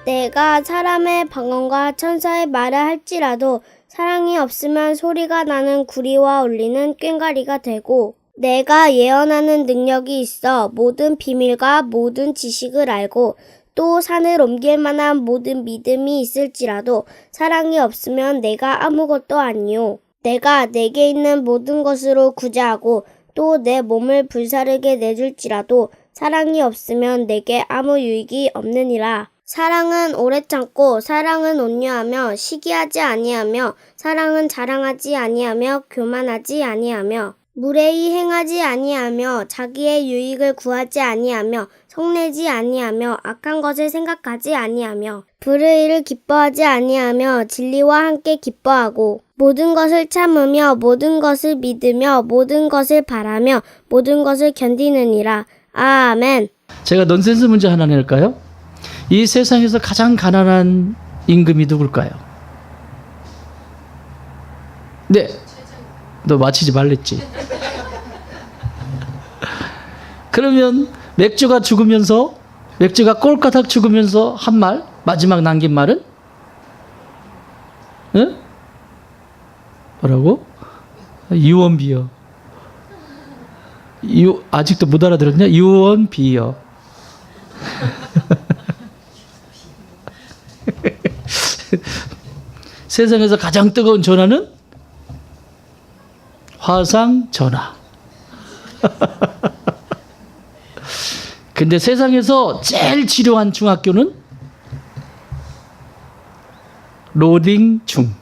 내가 사람의 방언과 천사의 말을 할지라도 사랑이 없으면 소리가 나는 구리와 울리는 꽹과리가 되고, 내가 예언하는 능력이 있어 모든 비밀과 모든 지식을 알고 또 산을 옮길 만한 모든 믿음이 있을지라도 사랑이 없으면 내가 아무것도 아니요. 내가 내게 있는 모든 것으로 구제하고 또 내 몸을 불사르게 내줄지라도 사랑이 없으면 내게 아무 유익이 없느니라. 사랑은 오래 참고 사랑은 온유하며 시기하지 아니하며 사랑은 자랑하지 아니하며 교만하지 아니하며 무례히 행하지 아니하며 자기의 유익을 구하지 아니하며 속내지 아니하며 악한 것을 생각하지 아니하며 불의를 기뻐하지 아니하며 진리와 함께 기뻐하고 모든 것을 참으며 모든 것을 믿으며 모든 것을 바라며 모든 것을 견디느니라. 아멘. 제가 넌센스 문제 하나 낼까요? 이 세상에서 가장 가난한 임금이 누굴까요? 네, 너 맞히지 말랬지. 그러면 맥주가 꼴까닥 죽으면서 한 말, 마지막 남긴 말은? 응? 뭐라고? 유언비어. 아직도 못 알아들었냐? 유언비어. 세상에서 가장 뜨거운 전화는 화상 전화. 근데 세상에서 제일 지루한 중학교는 로딩 중.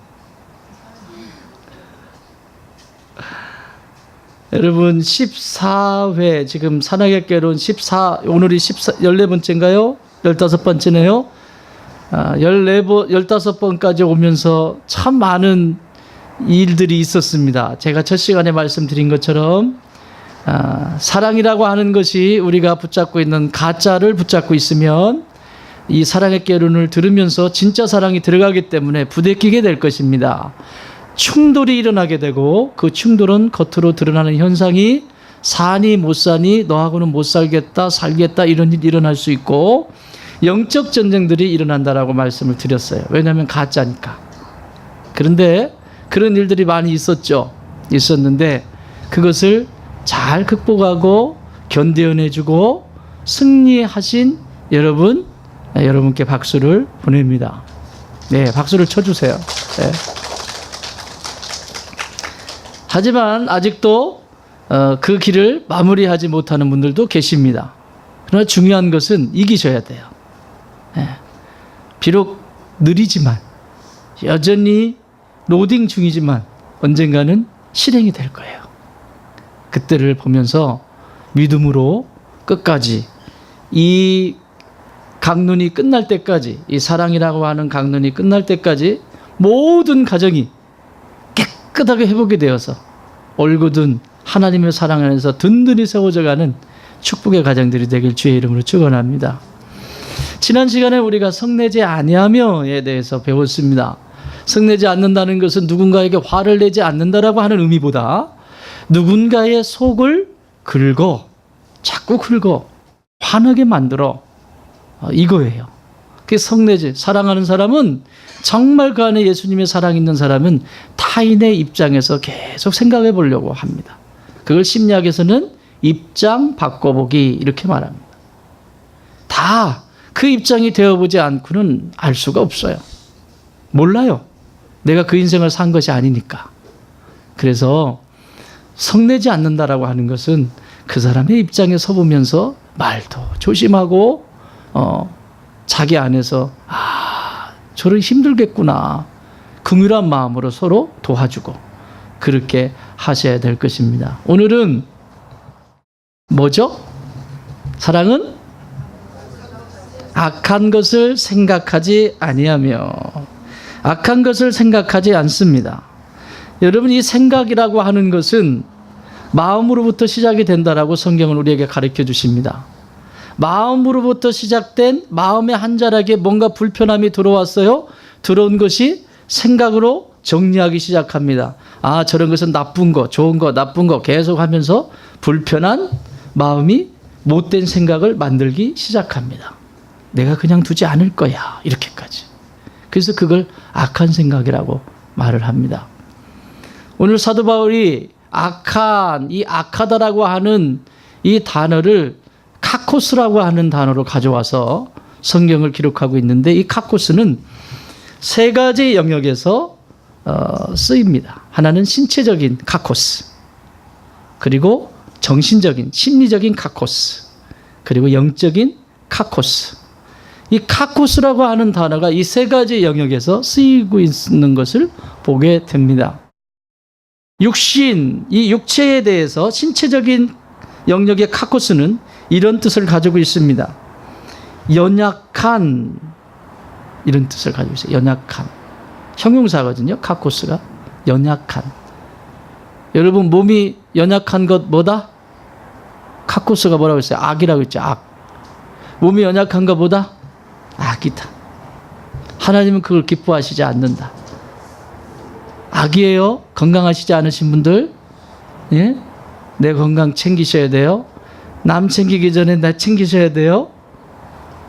여러분 14회 지금 산악의 오늘이 14번째인가요? 15번째네요. 15번까지 오면서 참 많은 일들이 있었습니다. 제가 첫 시간에 말씀드린 것처럼 사랑이라고 하는 것이 우리가 붙잡고 있는 가짜를 붙잡고 있으면 이 사랑의 깨론을 들으면서 진짜 사랑이 들어가기 때문에 부대끼게 될 것입니다. 충돌이 일어나게 되고 그 충돌은 겉으로 드러나는 현상이 사니 못 사니 너하고는 못 살겠다 살겠다 이런 일이 일어날 수 있고 영적 전쟁들이 일어난다라고 말씀을 드렸어요. 왜냐하면 가짜니까. 그런데 그런 일들이 많이 있었는데 그것을 잘 극복하고 견뎌내주고 승리하신 여러분께 박수를 보냅니다. 네, 박수를 쳐주세요. 네. 하지만 아직도 그 길을 마무리하지 못하는 분들도 계십니다. 그러나 중요한 것은 이기셔야 돼요. 네. 비록 느리지만 여전히 로딩 중이지만 언젠가는 실행이 될 거예요. 그때를 보면서 믿음으로 끝까지 이 강론이 끝날 때까지 이 사랑이라고 하는 강론이 끝날 때까지 모든 가정이 깨끗하게 회복이 되어서 올곧은 하나님의 사랑 안에서 든든히 세워져가는 축복의 가정들이 되길 주의 이름으로 축원합니다. 지난 시간에 우리가 성내지 아니하며에 대해서 배웠습니다. 성내지 않는다는 것은 누군가에게 화를 내지 않는다라고 하는 의미보다 누군가의 속을 자꾸 긁어 화나게 만들어 이거예요. 그게 성내지. 사랑하는 사람은 정말 그 안에 예수님의 사랑이 있는 사람은 타인의 입장에서 계속 생각해 보려고 합니다. 그걸 심리학에서는 입장 바꿔보기 이렇게 말합니다. 다 그 입장이 되어보지 않고는 알 수가 없어요. 몰라요. 내가 그 인생을 산 것이 아니니까. 그래서 성내지 않는다라고 하는 것은 그 사람의 입장에 서보면서 말도 조심하고 자기 안에서 저를 힘들겠구나. 긍휼한 마음으로 서로 도와주고 그렇게 하셔야 될 것입니다. 오늘은 뭐죠? 사랑은 악한 것을 생각하지 아니하며 악한 것을 생각하지 않습니다. 여러분 이 생각이라고 하는 것은 마음으로부터 시작이 된다라고 성경은 우리에게 가르쳐 주십니다. 마음으로부터 시작된 마음의 한 자락에 뭔가 불편함이 들어왔어요. 들어온 것이 생각으로 정리하기 시작합니다. 저런 것은 나쁜 거, 좋은 거, 나쁜 거 계속 하면서 불편한 마음이 못된 생각을 만들기 시작합니다. 내가 그냥 두지 않을 거야. 이렇게까지. 그래서 그걸 악한 생각이라고 말을 합니다. 오늘 사도 바울이 이 악하다라고 하는 이 단어를 카코스라고 하는 단어로 가져와서 성경을 기록하고 있는데, 이 카코스는 세 가지 영역에서 쓰입니다. 하나는 신체적인 카코스, 그리고 정신적인 심리적인 카코스, 그리고 영적인 카코스. 이 카코스라고 하는 단어가 이 세 가지 영역에서 쓰이고 있는 것을 보게 됩니다. 육신, 이 육체에 대해서 신체적인 영역의 카코스는 이런 뜻을 가지고 있습니다. 연약한, 이런 뜻을 가지고 있어요. 연약한. 형용사거든요. 카코스가. 연약한. 여러분, 몸이 연약한 것 뭐다? 카코스가 뭐라고 했어요? 악이라고 했죠. 악. 몸이 연약한 것보다 악이다. 하나님은 그걸 기뻐하시지 않는다. 악이에요. 건강하시지 않으신 분들, 예? 내 건강 챙기셔야 돼요. 남 챙기기 전에 나 챙기셔야 돼요.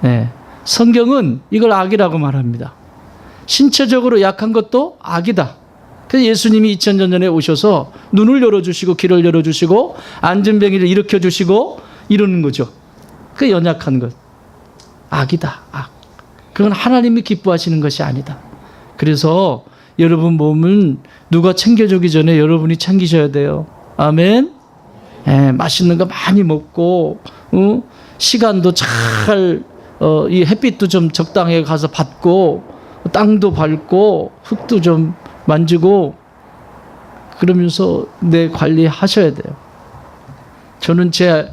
예. 성경은 이걸 악이라고 말합니다. 신체적으로 약한 것도 악이다. 그래서 예수님이 2000년 전에 오셔서 눈을 열어주시고 귀를 열어주시고 앉은 병이를 일으켜주시고 이러는 거죠. 그 연약한 것. 악이다. 악. 그건 하나님이 기뻐하시는 것이 아니다. 그래서 여러분 몸은 누가 챙겨주기 전에 여러분이 챙기셔야 돼요. 아멘. 예, 맛있는 거 많이 먹고, 시간도 잘, 이 햇빛도 좀 적당하게 가서 받고, 땅도 밟고, 흙도 좀 만지고, 그러면서 내 관리하셔야 돼요. 저는 제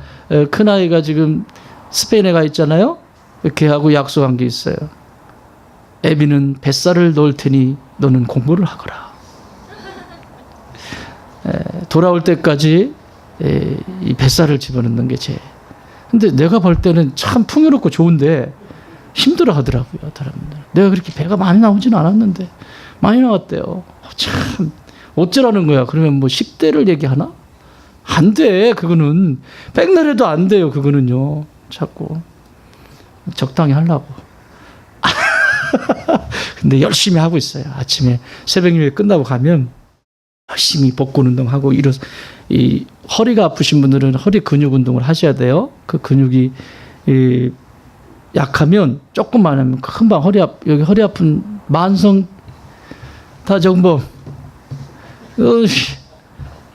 큰아이가 지금 스페인에 가 있잖아요. 이렇게 하고 약속한 게 있어요. 애비는 뱃살을 놓을 테니 너는 공부를 하거라. 돌아올 때까지 이 뱃살을 집어넣는 게 제. 근데 내가 볼 때는 참 풍요롭고 좋은데 힘들어 하더라고요, 사람들. 내가 그렇게 배가 많이 나오지는 않았는데 많이 나왔대요. 참 어쩌라는 거야. 그러면 뭐 10대를 얘기하나? 안 돼. 그거는 백날에도 안 돼요. 그거는요. 자꾸 적당히 하려고. 근데 열심히 하고 있어요. 아침에 새벽 예배 끝나고 가면 열심히 복근 운동하고 이 허리가 아프신 분들은 허리 근육 운동을 하셔야 돼요. 그 근육이 약하면 조금만 하면 금방 여기 허리 아픈 만성 다정범.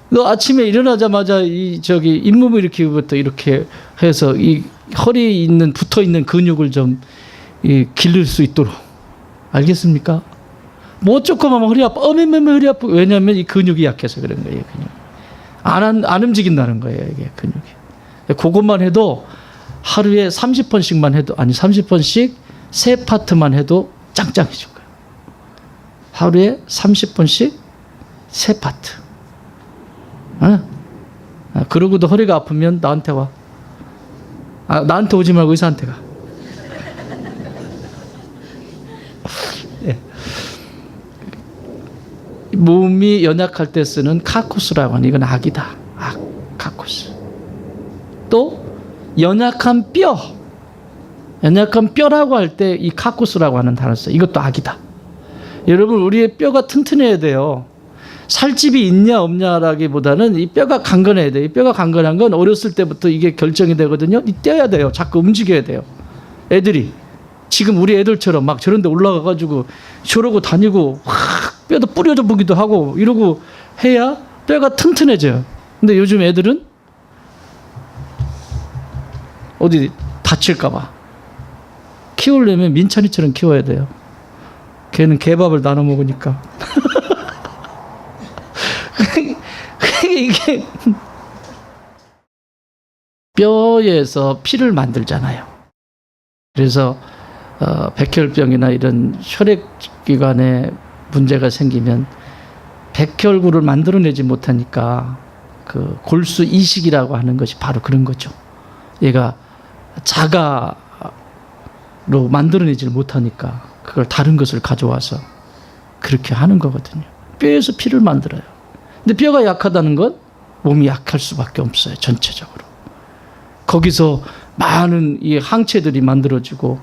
너 아침에 일어나자마자 잇몸을 일으키고부터 이렇게 해서 이 허리에 있는 붙어 있는 근육을 좀 기를 수 있도록. 알겠습니까? 뭐 조금 하면 허리 아파. 허리 아파. 왜냐하면 이 근육이 약해서 그런 거예요. 근육. 안 움직인다는 거예요. 이게 근육이. 그것만 해도 하루에 30번씩만 해도, 아니 30번씩 3파트만 해도 짱짱해질 거예요. 하루에 30번씩 3파트. 그러고도 허리가 아프면 나한테 와. 나한테 오지 말고 의사한테 가. 예. 몸이 연약할 때 쓰는 카코스라고 하는, 이건 악이다. 악, 카코스. 또 연약한 뼈라고 할 때 이 카코스라고 하는 단어를 써요. 이것도 악이다. 여러분, 우리의 뼈가 튼튼해야 돼요. 살집이 있냐 없냐라기보다는 이 뼈가 강건해야 돼요. 이 뼈가 강건한 건 어렸을 때부터 이게 결정이 되거든요. 떼야 돼요. 자꾸 움직여야 돼요. 애들이 지금 우리 애들처럼 막 저런 데 올라가가지고 저러고 다니고 확 뼈도 뿌려져 보기도 하고 이러고 해야 뼈가 튼튼해져요. 근데 요즘 애들은 어디 다칠까봐 키우려면 민찬이처럼 키워야 돼요. 걔는 개밥을 나눠 먹으니까. 이게 뼈에서 피를 만들잖아요. 그래서 백혈병이나 이런 혈액기관에 문제가 생기면 백혈구를 만들어내지 못하니까 그 골수 이식이라고 하는 것이 바로 그런 거죠. 얘가 자가로 만들어내지 못하니까 그걸 다른 것을 가져와서 그렇게 하는 거거든요. 뼈에서 피를 만들어요. 근데 뼈가 약하다는 건 몸이 약할 수밖에 없어요. 전체적으로. 거기서 많은 이 항체들이 만들어지고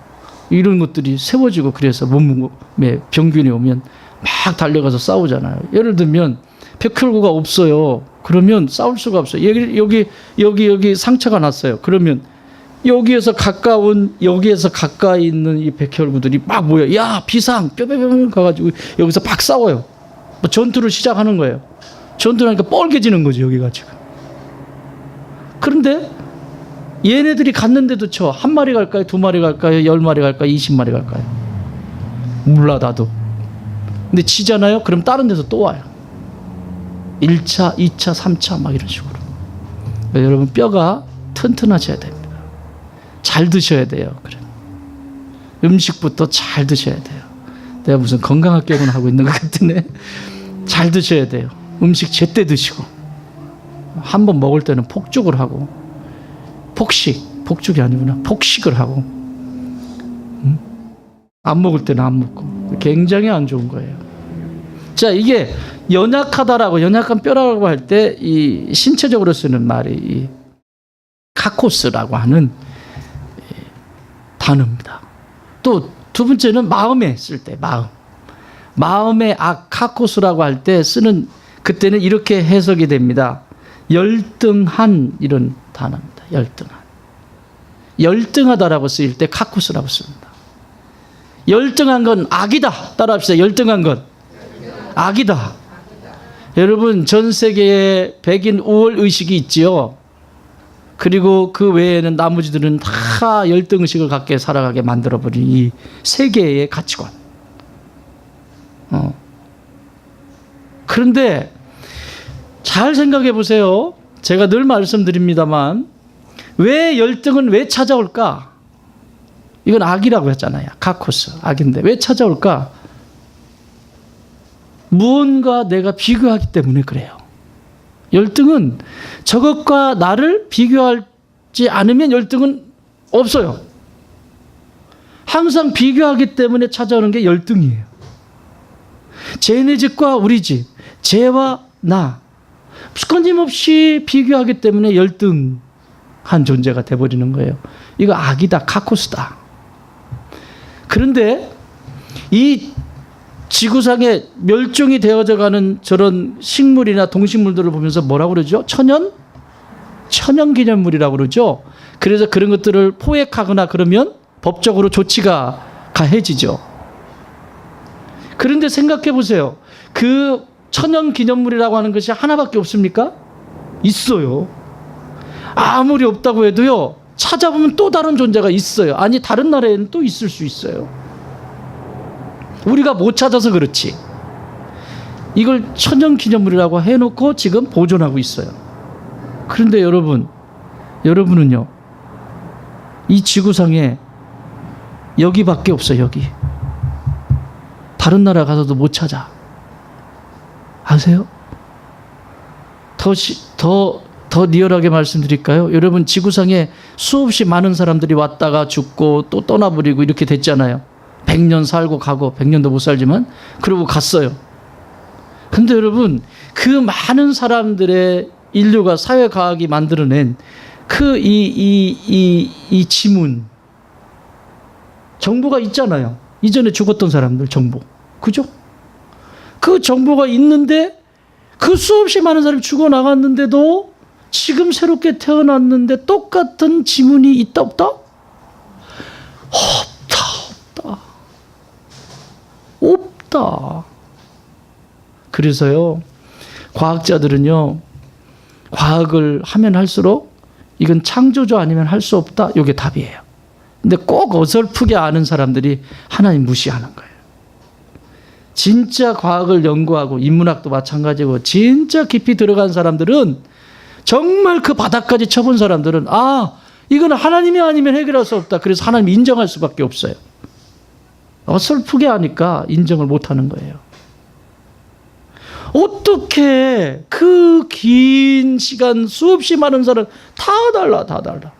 이런 것들이 세워지고 그래서 몸에 병균이 오면 막 달려가서 싸우잖아요. 예를 들면 백혈구가 없어요. 그러면 싸울 수가 없어요. 여기 상처가 났어요. 그러면 여기에서 가까이 있는 이 백혈구들이 막 모여. 야, 비상! 뼈뼈뼈 가가지고 여기서 막 싸워요. 뭐 전투를 시작하는 거예요. 전투를 하니까 뻘개지는 거죠, 여기가 지금. 그런데 얘네들이 갔는데도 한 마리 갈까요? 2마리 갈까요? 10마리 갈까요? 20마리 갈까요? 몰라, 나도. 근데 치잖아요? 그럼 다른 데서 또 와요. 1차, 2차, 3차 막 이런 식으로. 그러니까 여러분, 뼈가 튼튼하셔야 됩니다. 잘 드셔야 돼요. 그래. 음식부터 잘 드셔야 돼요. 내가 무슨 건강학 개론 하고 있는 것 같으네. 잘 드셔야 돼요. 음식 제때 드시고, 한번 먹을 때는 폭죽을 하고, 폭죽이 아니구나. 폭식을 하고, 안 먹을 때는 안 먹고. 굉장히 안 좋은 거예요. 자, 이게 연약한 뼈라고 할 때 이 신체적으로 쓰는 말이 이 카코스라고 하는 단어입니다. 또 두 번째는 마음에 쓸 때, 마음의 카코스라고 할 때 쓰는, 그때는 이렇게 해석이 됩니다. 열등한, 이런 단어입니다. 열등하다라고 쓰일 때 카코스라고 씁니다. 열등한 건 악이다. 따라합시다. 열등한 건 악이다. 여러분, 전 세계에 백인 우월 의식이 있지요. 그리고 그 외에는 나머지들은 다 열등의식을 갖게 살아가게 만들어버린 이 세계의 가치관. 그런데 잘 생각해 보세요. 제가 늘 말씀드립니다만, 왜 열등은 왜 찾아올까? 이건 악이라고 했잖아요. 카코스, 악인데. 왜 찾아올까? 무언가 내가 비교하기 때문에 그래요. 열등은 저것과 나를 비교하지 않으면 열등은 없어요. 항상 비교하기 때문에 찾아오는 게 열등이에요. 쟤네 집과 우리 집, 쟤와 나, 끊임없이 비교하기 때문에 열등한 존재가 돼버리는 거예요. 이거 악이다, 카코스다. 그런데 이 지구상에 멸종이 되어져 가는 저런 식물이나 동식물들을 보면서 뭐라고 그러죠? 천연기념물이라고 그러죠. 그래서 그런 것들을 포획하거나 그러면 법적으로 조치가 가해지죠. 그런데 생각해 보세요. 그 천연기념물이라고 하는 것이 하나밖에 없습니까? 있어요. 아무리 없다고 해도요, 찾아보면 또 다른 존재가 있어요. 아니, 다른 나라에는 또 있을 수 있어요. 우리가 못 찾아서 그렇지. 이걸 천연기념물이라고 해놓고 지금 보존하고 있어요. 그런데 여러분은요, 이 지구상에 여기밖에 없어요. 여기. 다른 나라 가서도 못 찾아. 아세요? 더 리얼하게 말씀드릴까요? 여러분, 지구상에 수없이 많은 사람들이 왔다가 죽고 또 떠나버리고 이렇게 됐잖아요. 100년 살고 가고, 100년도 못 살지만 그러고 갔어요. 근데 여러분, 그 많은 사람들의 인류가, 사회과학이 만들어낸 이 지문, 정보가 있잖아요. 이전에 죽었던 사람들 정보. 그죠? 그 정보가 있는데, 그 수없이 많은 사람이 죽어나갔는데도 지금 새롭게 태어났는데 똑같은 지문이 있다 없다? 없다. 그래서요, 과학자들은요, 과학을 하면 할수록 이건 창조주 아니면 할 수 없다. 이게 답이에요. 근데 꼭 어설프게 아는 사람들이 하나님 무시하는 거예요. 진짜 과학을 연구하고, 인문학도 마찬가지고, 진짜 깊이 들어간 사람들은, 정말 그 바닥까지 쳐본 사람들은, 이건 하나님이 아니면 해결할 수 없다. 그래서 하나님 인정할 수밖에 없어요. 어설프게 하니까 인정을 못하는 거예요. 어떻게 그 긴 시간, 수없이 많은 사람 다 달라.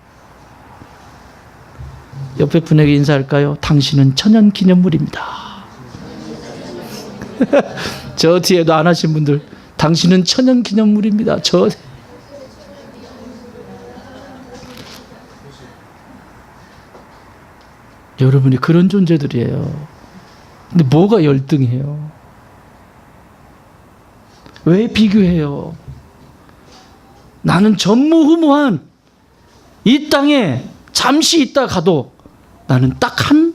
옆에 분에게 인사할까요? 당신은 천연기념물입니다. 저 뒤에도 안 하신 분들, 당신은 천연기념물입니다. 여러분이 그런 존재들이에요. 근데 뭐가 열등해요? 왜 비교해요? 나는 전무후무한 이 땅에 잠시 있다 가도 나는 딱 한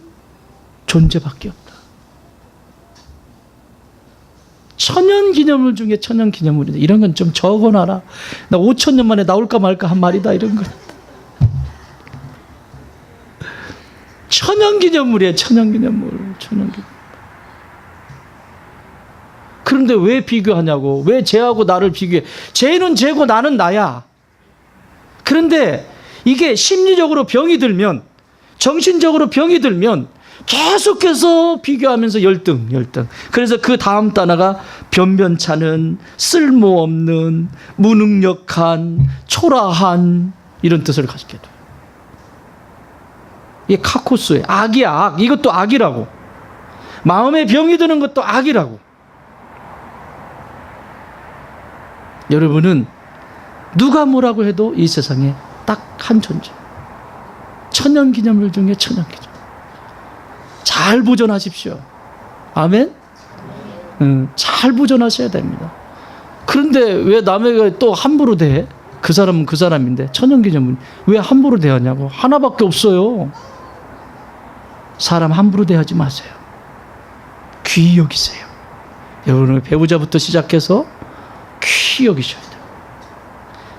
존재밖에 없다. 천연기념물 중에 천연기념물이다. 이런 건 좀 적어놔라. 나 5,000년 만에 나올까 말까 한 말이다. 이런 건 천연기념물이에요. 천연기념물. 그런데 왜 비교하냐고. 왜 쟤하고 나를 비교해. 쟤는 쟤고 나는 나야. 그런데 이게 심리적으로 병이 들면, 정신적으로 병이 들면 계속해서 비교하면서 열등. 그래서 그 다음 단어가 변변찮은, 쓸모없는, 무능력한, 초라한 이런 뜻을 가지게 돼요. 이게 카코스예요. 악이야, 악. 이것도 악이라고. 마음에 병이 드는 것도 악이라고. 여러분은 누가 뭐라고 해도 이 세상에 딱 한 존재. 천연기념물 중에 천연기념물. 잘 보존하십시오. 아멘? 잘 보존하셔야 됩니다. 그런데 왜 남에게 또 함부로 대해? 그 사람은 그 사람인데 천연기념물 왜 함부로 대하냐고. 하나밖에 없어요. 사람 함부로 대하지 마세요. 귀히 여기세요. 여러분의 배우자부터 시작해서 귀히 여기셔야 돼요.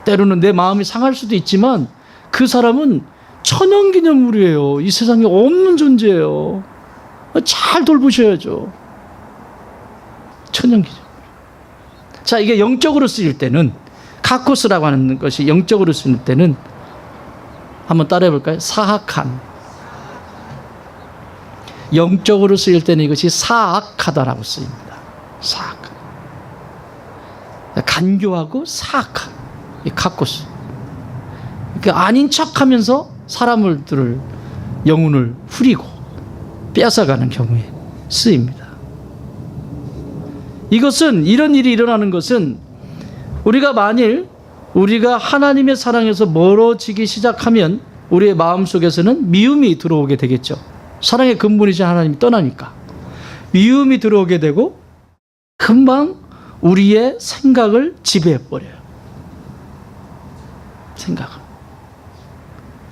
때로는 내 마음이 상할 수도 있지만 그 사람은 천연기념물이에요. 이 세상에 없는 존재예요. 잘 돌보셔야죠. 천연기념물. 자, 이게 영적으로 쓰일 때는, 카코스라고 하는 것이 영적으로 쓰일 때는 한번 따라해 볼까요? 사악한. 영적으로 쓰일 때는 이것이 사악하다라고 쓰입니다. 사악한. 간교하고 사악한. 이 카코스. 그러니까 아닌 척하면서 사람들을, 영혼을 후리고 뺏어가는 경우에 쓰입니다. 이것은, 이런 일이 일어나는 것은 우리가 만일 우리가 하나님의 사랑에서 멀어지기 시작하면 우리의 마음속에서는 미움이 들어오게 되겠죠. 사랑의 근본이신 하나님이 떠나니까 미움이 들어오게 되고 금방 우리의 생각을 지배해버려요. 생각을.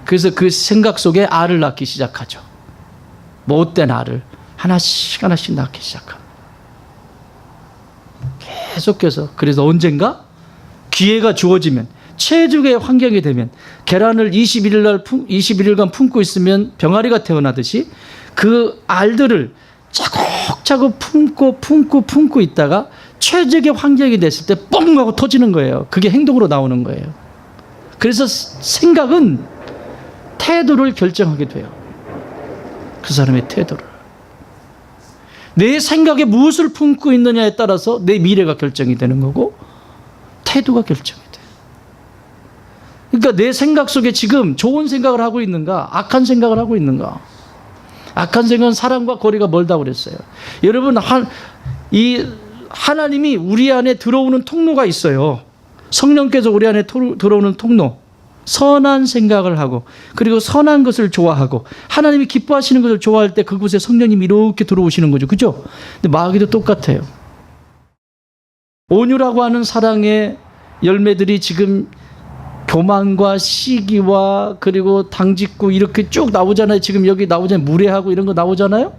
그래서 그 생각 속에 알을 낳기 시작하죠. 못된 알을 하나씩 낳기 시작합니다. 계속해서. 그래서 언젠가 기회가 주어지면, 체죽의 환경이 되면, 계란을 21일간 품고 있으면 병아리가 태어나듯이 그 알들을 차곡차곡 품고 있다가 최적의 환경이 됐을 때 뻥 하고 터지는 거예요. 그게 행동으로 나오는 거예요. 그래서 생각은 태도를 결정하게 돼요. 그 사람의 태도를. 내 생각에 무엇을 품고 있느냐에 따라서 내 미래가 결정이 되는 거고 태도가 결정이 돼요. 그러니까 내 생각 속에 지금 좋은 생각을 하고 있는가, 악한 생각을 하고 있는가. 악한 생각은 사랑과 거리가 멀다고 그랬어요. 여러분, 하나님이 우리 안에 들어오는 통로가 있어요. 성령께서 우리 안에 들어오는 통로. 선한 생각을 하고, 그리고 선한 것을 좋아하고, 하나님이 기뻐하시는 것을 좋아할 때 그곳에 성령님이 이렇게 들어오시는 거죠. 그죠? 근데 마귀도 똑같아요. 온유라고 하는 사랑의 열매들이 지금 교만과 시기와 그리고 당짓고 이렇게 쭉 나오잖아요. 지금 여기 나오잖아요. 무례하고 이런 거 나오잖아요.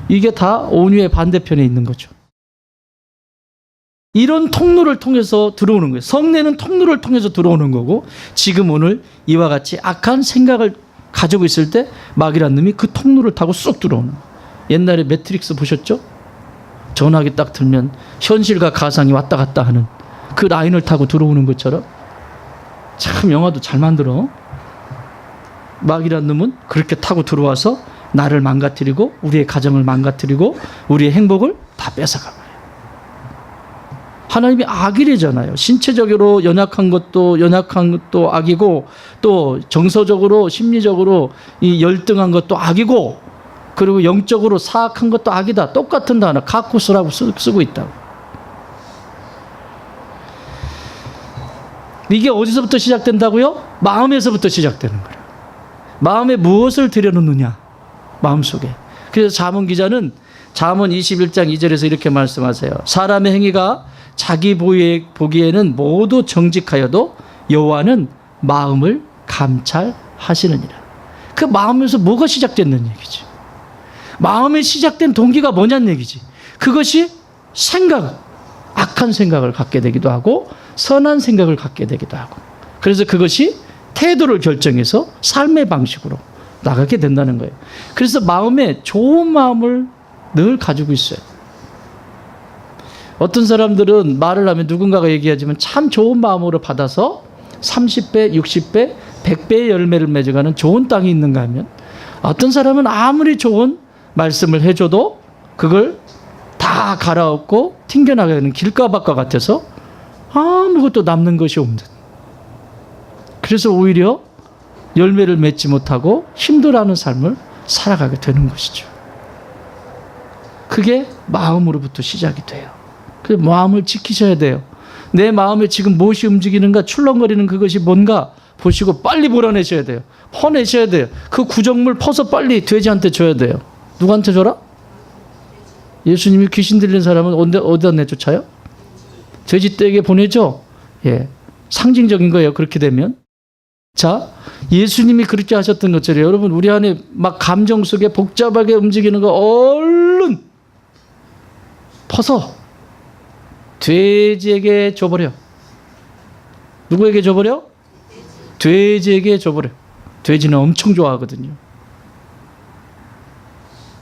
이게 다 온유의 반대편에 있는 거죠. 이런 통로를 통해서 들어오는 거예요. 성내는 통로를 통해서 들어오는 거고, 지금 오늘 이와 같이 악한 생각을 가지고 있을 때 마귀란 놈이 그 통로를 타고 쏙 들어오는 거예요. 옛날에 매트릭스 보셨죠? 전화기 딱 들면 현실과 가상이 왔다 갔다 하는 그 라인을 타고 들어오는 것처럼. 참 영화도 잘 만들어. 마귀란 놈은 그렇게 타고 들어와서 나를 망가뜨리고 우리의 가정을 망가뜨리고 우리의 행복을 다 뺏어가요. 하나님이 악이래잖아요. 신체적으로 연약한 것도 악이고, 또 정서적으로 심리적으로 이 열등한 것도 악이고, 그리고 영적으로 사악한 것도 악이다. 똑같은 단어 카코스라고 쓰고 있다고. 이게 어디서부터 시작된다고요? 마음에서부터 시작되는 거예요. 마음에 무엇을 들여놓느냐, 마음속에. 그래서 잠언 기자는 잠언 21장 2절에서 이렇게 말씀하세요. 사람의 행위가 자기 보기에는 모두 정직하여도 여호와는 마음을 감찰하시느니라. 그 마음에서 뭐가 시작됐는 얘기지? 마음에 시작된 동기가 뭐냐는 얘기지. 그것이 악한 생각을 갖게 되기도 하고 선한 생각을 갖게 되기도 하고, 그래서 그것이 태도를 결정해서 삶의 방식으로 나가게 된다는 거예요. 그래서 마음에 좋은 마음을 늘 가지고 있어요. 어떤 사람들은 말을 하면 누군가가 얘기하지만 참 좋은 마음으로 받아서 30배, 60배, 100배의 열매를 맺어가는 좋은 땅이 있는가 하면, 어떤 사람은 아무리 좋은 말씀을 해줘도 그걸 다 갈아엎고 튕겨나가는 길가밭과 같아서 아무것도 남는 것이 없는, 그래서 오히려 열매를 맺지 못하고 힘들어하는 삶을 살아가게 되는 것이죠. 그게 마음으로부터 시작이 돼요. 그래서 마음을 지키셔야 돼요. 내 마음에 지금 무엇이 움직이는가, 출렁거리는 그것이 뭔가 보시고 빨리 몰아내셔야 돼요. 퍼내셔야 돼요. 그 구정물 퍼서 빨리 돼지한테 줘야 돼요. 누구한테 줘라? 예수님이 귀신 들린 사람은 어디다 내쫓아요? 돼지떼에게 보내죠. 예, 상징적인 거예요. 그렇게 되면. 자, 예수님이 그렇게 하셨던 것처럼 여러분, 우리 안에 막 감정 속에 복잡하게 움직이는 거 얼른 퍼서 돼지에게 줘버려. 누구에게 줘버려? 돼지에게 줘버려. 돼지는 엄청 좋아하거든요.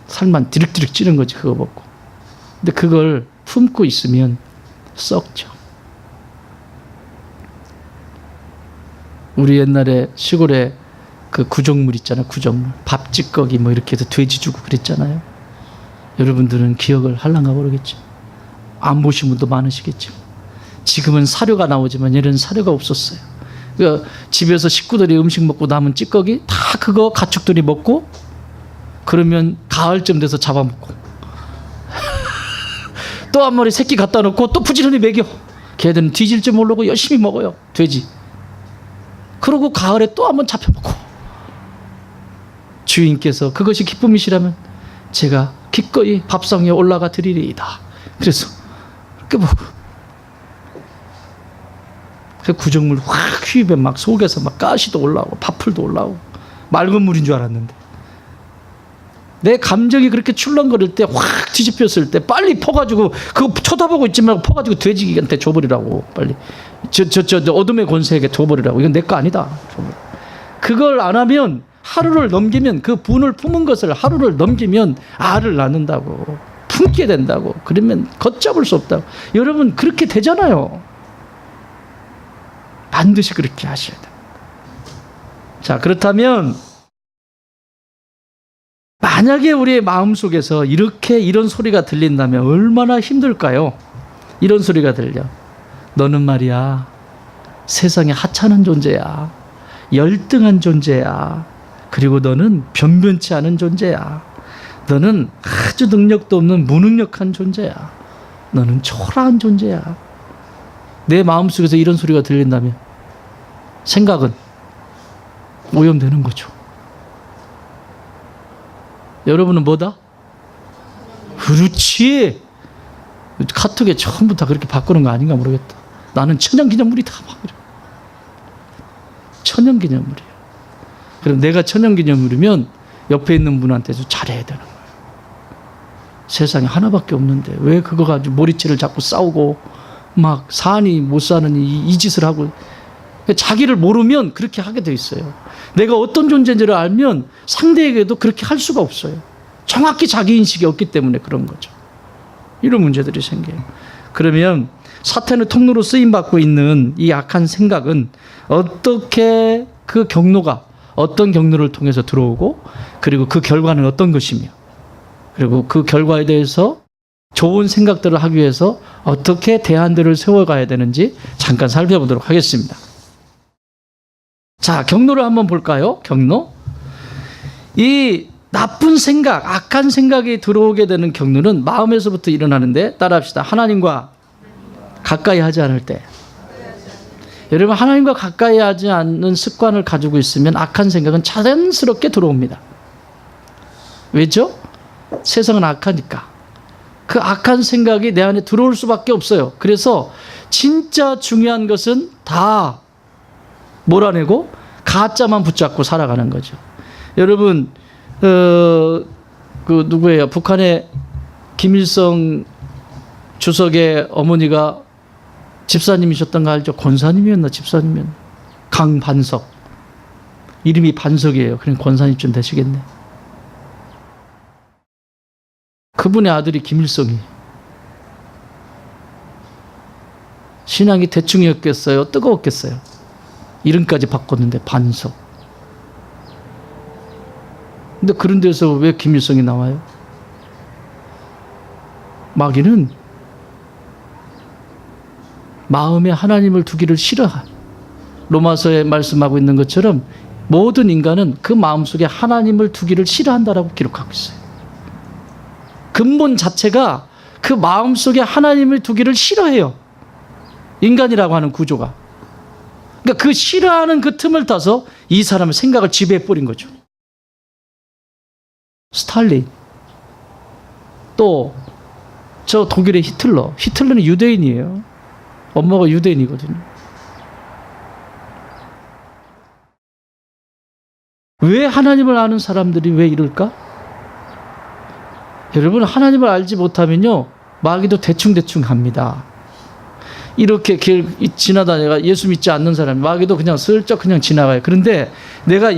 살만 디륵디륵 찌는 거지, 그거 먹고. 근데 그걸 품고 있으면 썩죠. 우리 옛날에 시골에 그 구정물 있잖아요. 구정물. 밥찌꺼기 뭐 이렇게 해서 돼지 주고 그랬잖아요. 여러분들은 기억을 할란가 모르겠죠. 안 보신 분도 많으시겠죠. 지금은 사료가 나오지만 예전에는 사료가 없었어요. 그러니까 집에서 식구들이 음식 먹고 남은 찌꺼기 다 그거 가축들이 먹고, 그러면 가을쯤 돼서 잡아먹고 또 한 마리 새끼 갖다 놓고 또 부지런히 먹여. 걔들은 뒤질 줄 모르고 열심히 먹어요. 돼지. 그러고 가을에 또 한번 잡혀먹고. 주인께서 그것이 기쁨이시라면 제가 기꺼이 밥상에 올라가 드리리이다. 그래서 그렇게 먹고, 그 구정물 확 휘입에 막 속에서 막 가시도 올라오고 밥풀도 올라오고 맑은 물인 줄 알았는데, 내 감정이 그렇게 출렁거릴 때, 확 뒤집혔을 때 빨리 퍼가지고, 그거 쳐다보고 있지 말고 퍼가지고 돼지한테 줘버리라고. 빨리 저 어둠의 권세에게 줘버리라고. 이건 내 거 아니다. 그걸 안 하면, 하루를 넘기면, 그 분을 품은 것을 하루를 넘기면 알을 낳는다고, 품게 된다고. 그러면 걷잡을 수 없다고. 여러분 그렇게 되잖아요. 반드시 그렇게 하셔야 돼요. 자, 그렇다면 만약에 우리의 마음속에서 이런 소리가 들린다면 얼마나 힘들까요? 이런 소리가 들려. 너는 말이야, 세상에 하찮은 존재야. 열등한 존재야. 그리고 너는 변변치 않은 존재야. 너는 아주 능력도 없는 무능력한 존재야. 너는 초라한 존재야. 내 마음속에서 이런 소리가 들린다면 생각은 오염되는 거죠. 여러분은 뭐다? 그렇지. 카톡에 처음부터 다 그렇게 바꾸는 거 아닌가 모르겠다. 나는 천연기념물이다. 막 이래. 천연기념물이야. 그럼 내가 천연기념물이면 옆에 있는 분한테도 잘해야 되는 거예요. 세상에 하나밖에 없는데 왜 그거 가지고 머리채를 잡고 싸우고 막 사니 못 사느니 이 짓을 하고. 자기를 모르면 그렇게 하게 돼 있어요. 내가 어떤 존재인지를 알면 상대에게도 그렇게 할 수가 없어요. 정확히 자기 인식이 없기 때문에 그런 거죠. 이런 문제들이 생겨요. 그러면 사탄의 통로로 쓰임받고 있는 이 악한 생각은 어떻게, 그 경로가 어떤 경로를 통해서 들어오고, 그리고 그 결과는 어떤 것이며, 그리고 그 결과에 대해서 좋은 생각들을 하기 위해서 어떻게 대안들을 세워가야 되는지 잠깐 살펴보도록 하겠습니다. 자, 경로를 한번 볼까요? 경로. 이 나쁜 생각, 악한 생각이 들어오게 되는 경로는 마음에서부터 일어나는데, 따라합시다. 하나님과 가까이 하지 않을 때. 여러분, 하나님과 가까이 하지 않는 습관을 가지고 있으면 악한 생각은 자연스럽게 들어옵니다. 왜죠? 세상은 악하니까. 그 악한 생각이 내 안에 들어올 수밖에 없어요. 그래서 진짜 중요한 것은 다 몰아내고 가짜만 붙잡고 살아가는 거죠. 여러분, 그 누구예요? 북한의 김일성 주석의 어머니가 집사님이셨던 거 알죠? 권사님이었나 집사님이었나? 강반석. 이름이 반석이에요. 그럼 권사님쯤 되시겠네. 그분의 아들이 김일성이. 신앙이 대충이었겠어요? 뜨거웠겠어요? 이름까지 바꿨는데 반석. 근데 그런 데서 왜 김일성이 나와요? 마귀는 마음에 하나님을 두기를 싫어해. 로마서에 말씀하고 있는 것처럼 모든 인간은 그 마음속에 하나님을 두기를 싫어한다라고 기록하고 있어요. 근본 자체가 그 마음속에 하나님을 두기를 싫어해요. 인간이라고 하는 구조가. 그러니까 그 싫어하는 그 틈을 타서 이 사람의 생각을 지배해버린 거죠. 스탈린, 또 저 독일의 히틀러. 히틀러는 유대인이에요. 엄마가 유대인이거든요. 왜 하나님을 아는 사람들이 왜 이럴까? 여러분, 하나님을 알지 못하면요, 마귀도 대충대충 합니다. 이렇게 길 지나다니가 예수 믿지 않는 사람이 마귀도 그냥 슬쩍 그냥 지나가요. 그런데 내가